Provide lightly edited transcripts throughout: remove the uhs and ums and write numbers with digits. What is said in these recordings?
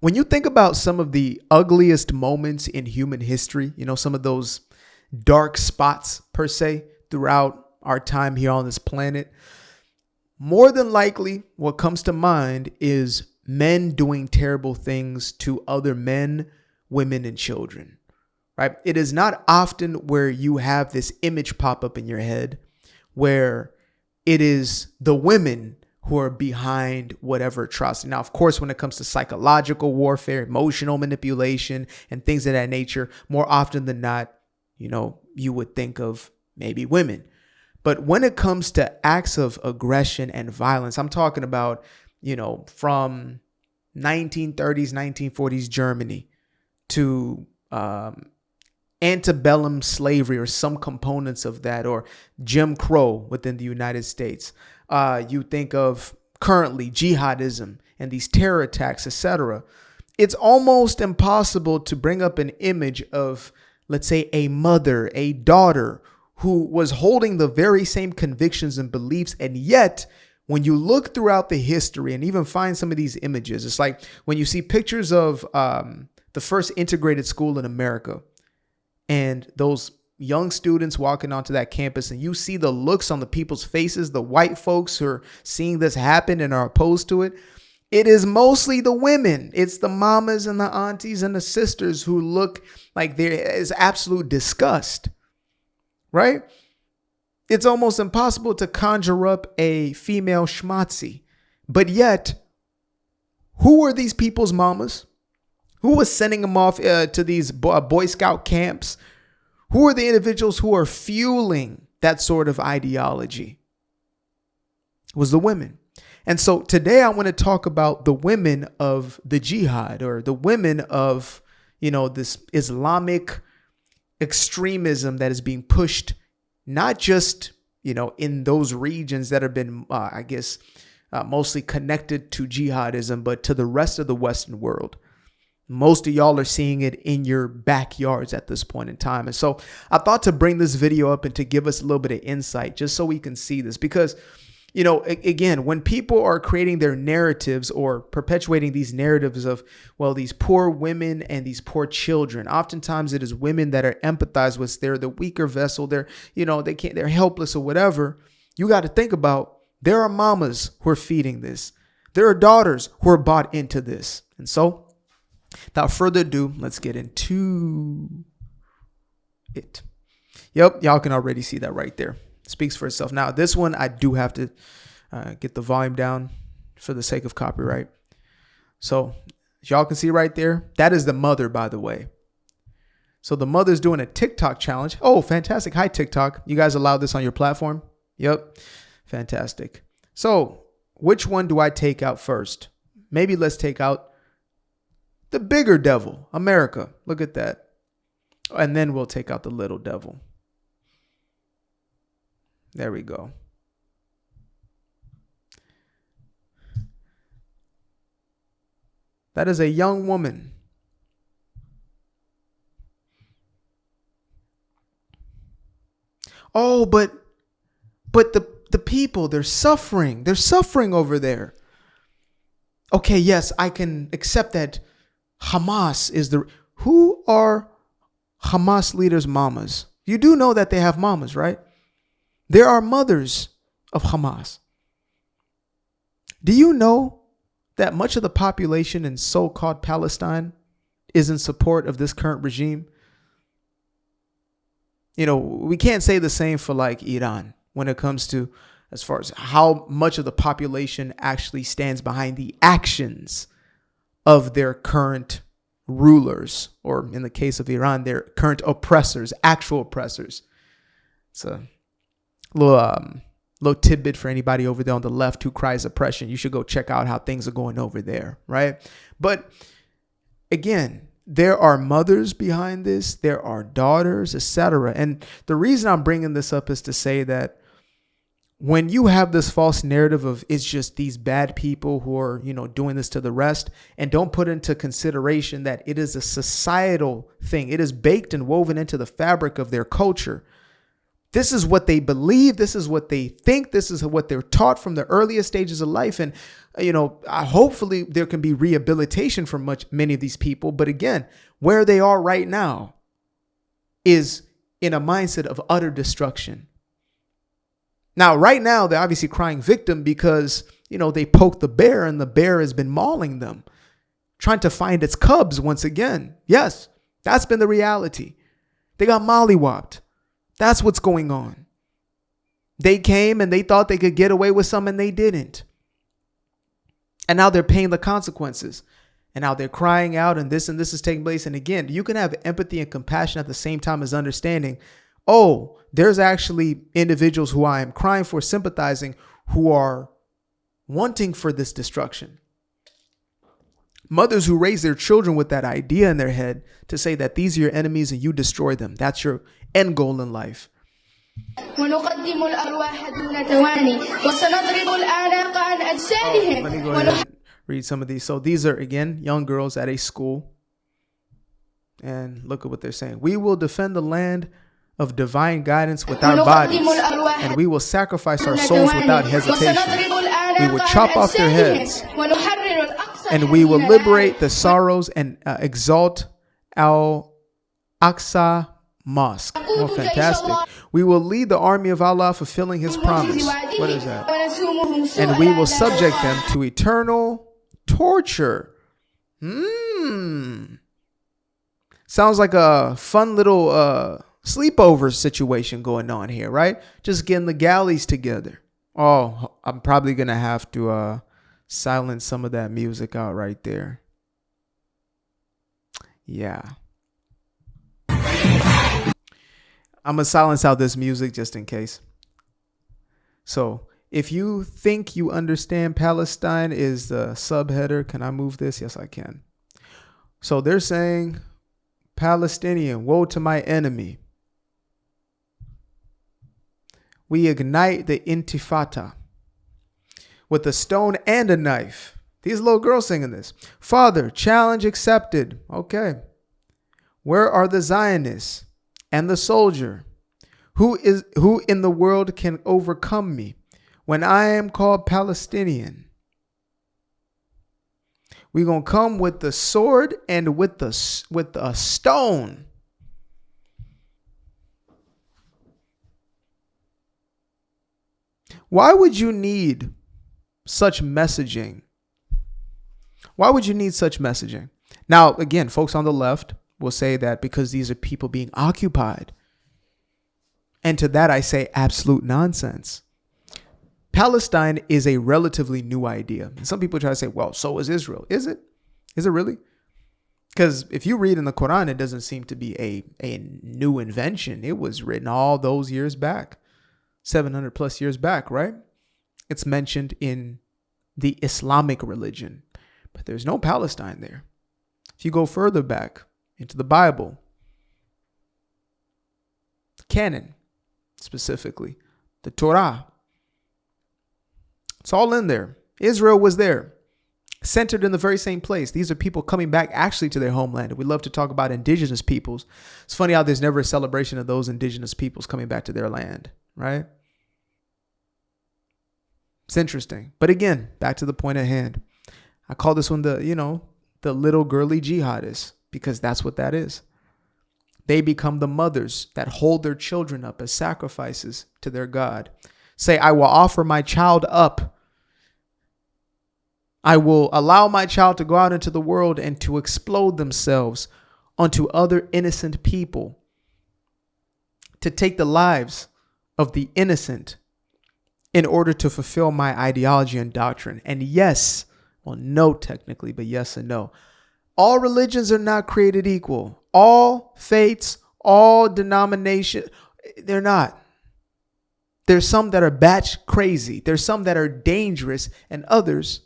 When you think about some of the ugliest moments in human history, some of those dark spots per se throughout our time here on this planet, more than likely what comes to mind is men doing terrible things to other men, women, and children, right? It is not often where you have this image pop up in your head where it is the women who are behind whatever atrocity. Now, of course, when it comes to psychological warfare, emotional manipulation, and things of that nature, more often than not, you would think of maybe women. But when it comes to acts of aggression and violence, I'm talking about, from 1930s, 1940s Germany to antebellum slavery or some components of that, or Jim Crow within the United States. You think of currently jihadism and these terror attacks, etc. It's almost impossible to bring up an image of, let's say, a mother, a daughter who was holding the very same convictions and beliefs. And yet, when you look throughout the history and even find some of these images, it's like when you see pictures of the first integrated school in America and those young students walking onto that campus, and you see the looks on the people's faces, the white folks who are seeing this happen and are opposed to it. It is mostly the women. It's the mamas and the aunties and the sisters who look like there is absolute disgust, right? It's almost impossible to conjure up a female schmatzi. But yet, who were these people's mamas? Who was sending them off to these Boy Scout camps? Who are the individuals who are fueling that sort of ideology? It was the women. And so today I want to talk about the women of the jihad, or the women of, this Islamic extremism that is being pushed, not just, in those regions that have been, mostly connected to jihadism, but to the rest of the Western world. Most of y'all are seeing it in your backyards at this point in time. And so I thought to bring this video up and to give us a little bit of insight just so we can see this, because, again, when people are creating their narratives or perpetuating these narratives of, well, these poor women and these poor children, oftentimes it is women that are empathized with. They're the weaker vessel. They're helpless or whatever. You got to think about, there are mamas who are feeding this. There are daughters who are bought into this. And so, without further ado, let's get into it. Yep, y'all can already see that right there. It speaks for itself. Now, this one, I do have to get the volume down for the sake of copyright. So, as y'all can see right there, that is the mother, by the way. So, the mother's doing a TikTok challenge. Oh, fantastic. Hi, TikTok. You guys allow this on your platform? Yep. Fantastic. So, which one do I take out first? Maybe let's take out the bigger devil, America. Look at that. And then we'll take out the little devil. There we go. That is a young woman. Oh, but the people, they're suffering. They're suffering over there. Okay, yes, I can accept that. Hamas is who are Hamas leaders' mamas? You do know that they have mamas, right? There are mothers of Hamas. Do you know that much of the population in so-called Palestine is in support of this current regime? We can't say the same for like Iran when it comes to as far as how much of the population actually stands behind the actions of their current rulers, or in the case of Iran, their current oppressors, actual oppressors. It's a little tidbit for anybody over there on the left who cries oppression. You should go check out how things are going over there, right? But again, there are mothers behind this, there are daughters, etc. And the reason I'm bringing this up is to say that when you have this false narrative of it's just these bad people who are, doing this to the rest, and don't put into consideration that it is a societal thing. It is baked and woven into the fabric of their culture. This is what they believe. This is what they think. This is what they're taught from the earliest stages of life. And, hopefully there can be rehabilitation for many of these people. But again, where they are right now is in a mindset of utter destruction. Now, right now, they're obviously crying victim because, they poked the bear and the bear has been mauling them, trying to find its cubs once again. Yes, that's been the reality. They got mollywopped. That's what's going on. They came and they thought they could get away with some and they didn't. And now they're paying the consequences. And now they're crying out and this is taking place. And again, you can have empathy and compassion at the same time as understanding, oh, there's actually individuals who I am crying for, sympathizing, who are wanting for this destruction. Mothers who raise their children with that idea in their head to say that these are your enemies and you destroy them. That's your end goal in life. Let me go ahead and read some of these. So these are, again, young girls at a school. And look at what they're saying. We will defend the land of divine guidance with our bodies, and we will sacrifice our souls without hesitation. We will chop off their heads, and we will liberate the sorrows and exalt Al-Aqsa Mosque. Oh, fantastic. We will lead the army of Allah, fulfilling his promise. What is that? And we will subject them to eternal torture. Sounds like a fun little sleepover situation going on here, right? Just getting the galleys together. Oh, I'm probably going to have to silence some of that music out right there. Yeah. I'm going to silence out this music just in case. So if you think you understand Palestine is the subheader, can I move this? Yes, I can. So they're saying, Palestinian, woe to my enemy. We ignite the intifada with a stone and a knife. These little girls singing this. Father, challenge accepted. Okay. Where are the Zionists and the soldier? Who in the world can overcome me when I am called Palestinian? We're going to come with the sword and with a stone. Why would you need such messaging? Why would you need such messaging? Now, again, folks on the left will say that because these are people being occupied. And to that, I say absolute nonsense. Palestine is a relatively new idea. And some people try to say, well, so is Israel. Is it? Is it really? Because if you read in the Quran, it doesn't seem to be a new invention. It was written all those years back, 700 plus years back, right? It's mentioned in the Islamic religion, but there's no Palestine there. If you go further back into the Bible, canon, specifically the Torah, it's all in there. Israel was there, centered in the very same place. These are people coming back actually to their homeland. We love to talk about indigenous peoples. It's funny how there's never a celebration of those indigenous peoples coming back to their land, right? It's interesting. But again, back to the point at hand. I call this one the little girly jihadists, because that's what that is. They become the mothers that hold their children up as sacrifices to their God. Say, I will offer my child up. I will allow my child to go out into the world and to explode themselves onto other innocent people, to take the lives of the innocent in order to fulfill my ideology and doctrine. And yes, well, no, technically, but yes and no. All religions are not created equal. All faiths, all denominations, they're not. There's some that are batch crazy. There's some that are dangerous, and others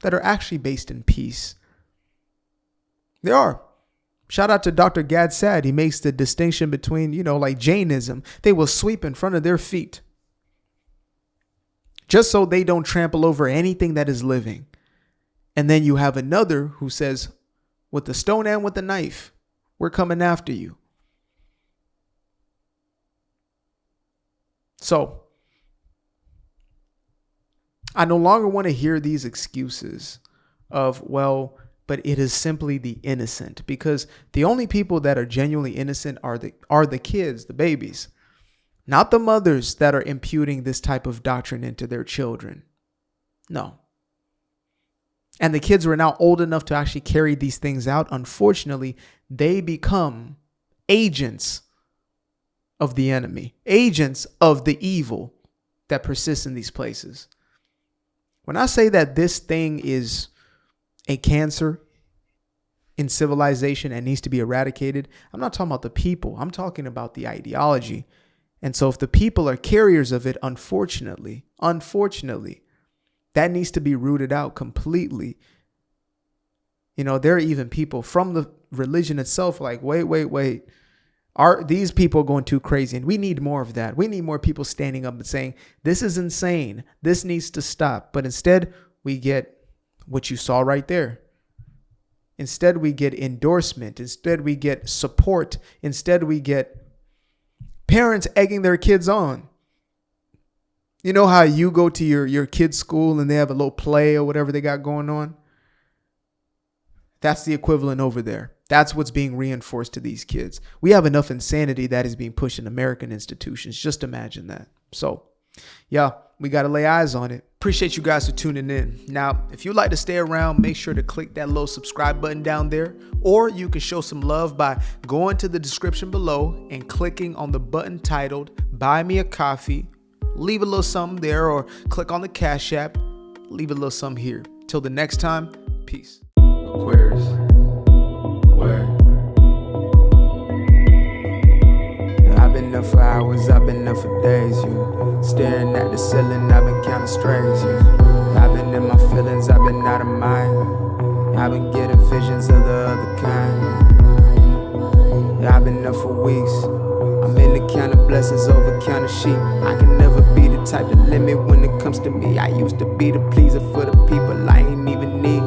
that are actually based in peace. There are. Shout out to Dr. Gad Saad. He makes the distinction between, like Jainism. They will sweep in front of their feet just so they don't trample over anything that is living. And then you have another who says, with the stone and with the knife, we're coming after you. So I no longer want to hear these excuses of, well, but it is simply the innocent, because the only people that are genuinely innocent are the kids, the babies, not the mothers that are imputing this type of doctrine into their children. No. And the kids who are now old enough to actually carry these things out, unfortunately, they become agents of the enemy, agents of the evil that persists in these places. When I say that this thing is a cancer in civilization and needs to be eradicated, I'm not talking about the people. I'm talking about the ideology. And so if the people are carriers of it, unfortunately, that needs to be rooted out completely. You know, there are even people from the religion itself like, wait. Are these people going too crazy? And we need more of that. We need more people standing up and saying, this is insane. This needs to stop. But instead, we get what you saw right there. Instead, we get endorsement. Instead, we get support. Instead, we get parents egging their kids on. You know how you go to your kid's school and they have a little play or whatever they got going on? That's the equivalent over there. That's what's being reinforced to these kids. We have enough insanity that is being pushed in American institutions. Just imagine that. So, yeah, we got to lay eyes on it. Appreciate you guys for tuning in. Now, if you'd like to stay around, make sure to click that little subscribe button down there. Or you can show some love by going to the description below and clicking on the button titled Buy Me a Coffee. Leave a little something there, or click on the Cash App. Leave a little something here. Till the next time, peace. Aquarius. Where? I've been up for hours, I've been up for days, you. Staring at the ceiling, I've been counting strays, you. I've been in my feelings, I've been out of mind. I've been getting visions of the other kind. I've been up for weeks. I'm in the count of blessings over count of sheep. I can never be the type to limit when it comes to me. I used to be the pleaser for the people I ain't even need.